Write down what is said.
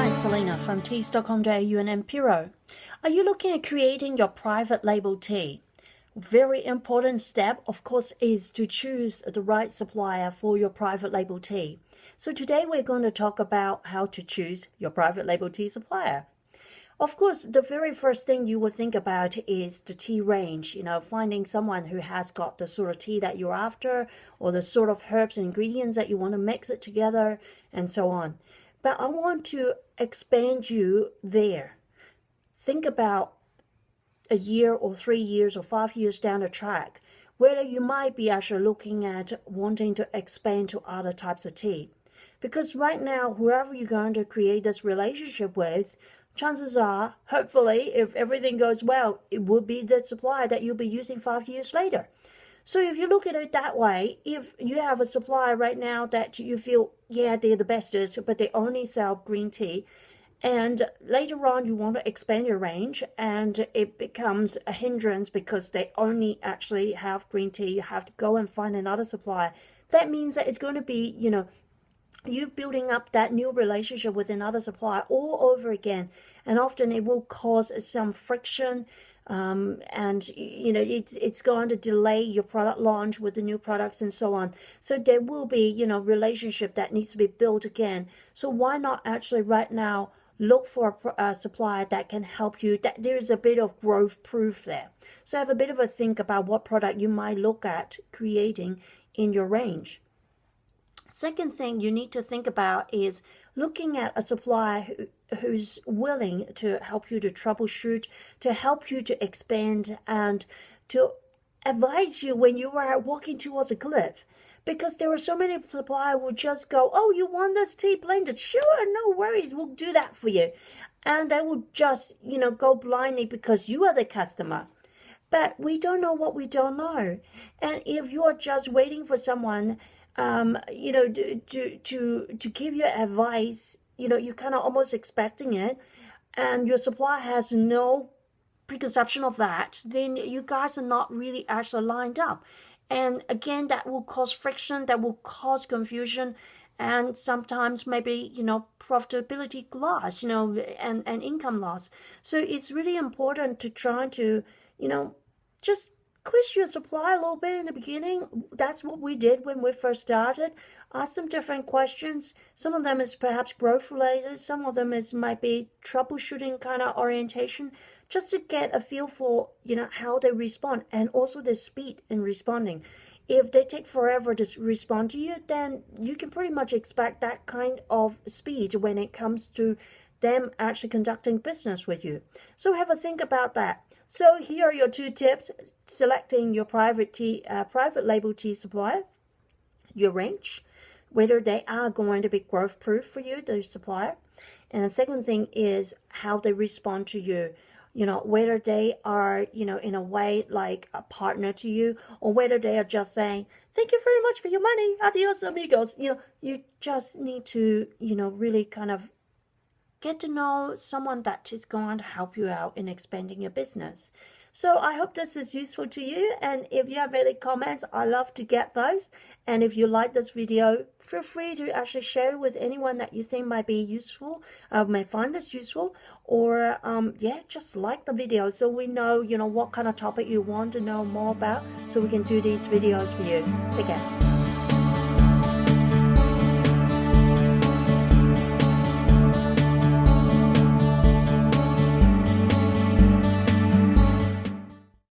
Hi, Selena from teas.com.au and Empiro. Are you looking at creating your private label tea? Very important step, of course, is to choose the right supplier for your private label tea. So today we're going to talk about how to choose your private label tea supplier. Of course, the very first thing you would think about is the tea range, finding someone who has got the sort of tea that you're after or the sort of herbs and ingredients that you want to mix it together and so on. But I want to expand you there. Think about a year or 3 years or 5 years down the track, whether you might be actually looking at wanting to expand to other types of tea. Because right now, whoever you're going to create this relationship with, chances are, hopefully, if everything goes well, it will be the supplier that you'll be using 5 years later. So if you look at it that way, if you have a supplier right now that you feel, yeah, they're the bestest, but they only sell green tea, and later on you want to expand your range and it becomes a hindrance because they only actually have green tea, you have to go and find another supplier. That means that it's going to be, you building up that new relationship with another supplier all over again, and often it will cause some friction, and it's going to delay your product launch with the new products and so on. So there will be relationship that needs to be built again. So why not actually right now look for a supplier that can help you, that there is a bit of growth proof there. So have a bit of a think about what product you might look at creating in your range. Second thing you need to think about is looking at a supplier who's willing to help you to troubleshoot, to help you to expand, and to advise you when you are walking towards a cliff. Because there are so many suppliers who just go, oh, you want this tea blended? Sure, no worries, we'll do that for you. And they will just, go blindly because you are the customer. But we don't know what we don't know. And if you are just waiting for someone to give you advice, you're kind of almost expecting it, and your supplier has no preconception of that, then you guys are not really actually lined up. And again, that will cause friction, that will cause confusion, and sometimes maybe, profitability loss, and income loss. So it's really important to try to, just quiz your supplier a little bit in the beginning. That's what we did when we first started. Ask some different questions. Some of them is perhaps growth related. Some of them might be troubleshooting kind of orientation, just to get a feel for, how they respond and also the speed in responding. If they take forever to respond to you, then you can pretty much expect that kind of speed when it comes to them actually conducting business with you. So have a think about that. So here are your 2 tips: selecting your private label tea supplier, your range, whether they are going to be growth proof for you, the supplier. And the second thing is how they respond to you. Whether they are, in a way like a partner to you, or whether they are just saying, thank you very much for your money, adios amigos. You just need to, really kind of get to know someone that is going to help you out in expanding your business. So I hope this is useful to you, and if you have any comments, I love to get those. And if you like this video, feel free to actually share it with anyone that you think might be useful, may find this useful, or just like the video so we know, what kind of topic you want to know more about, so we can do these videos for you. Take care.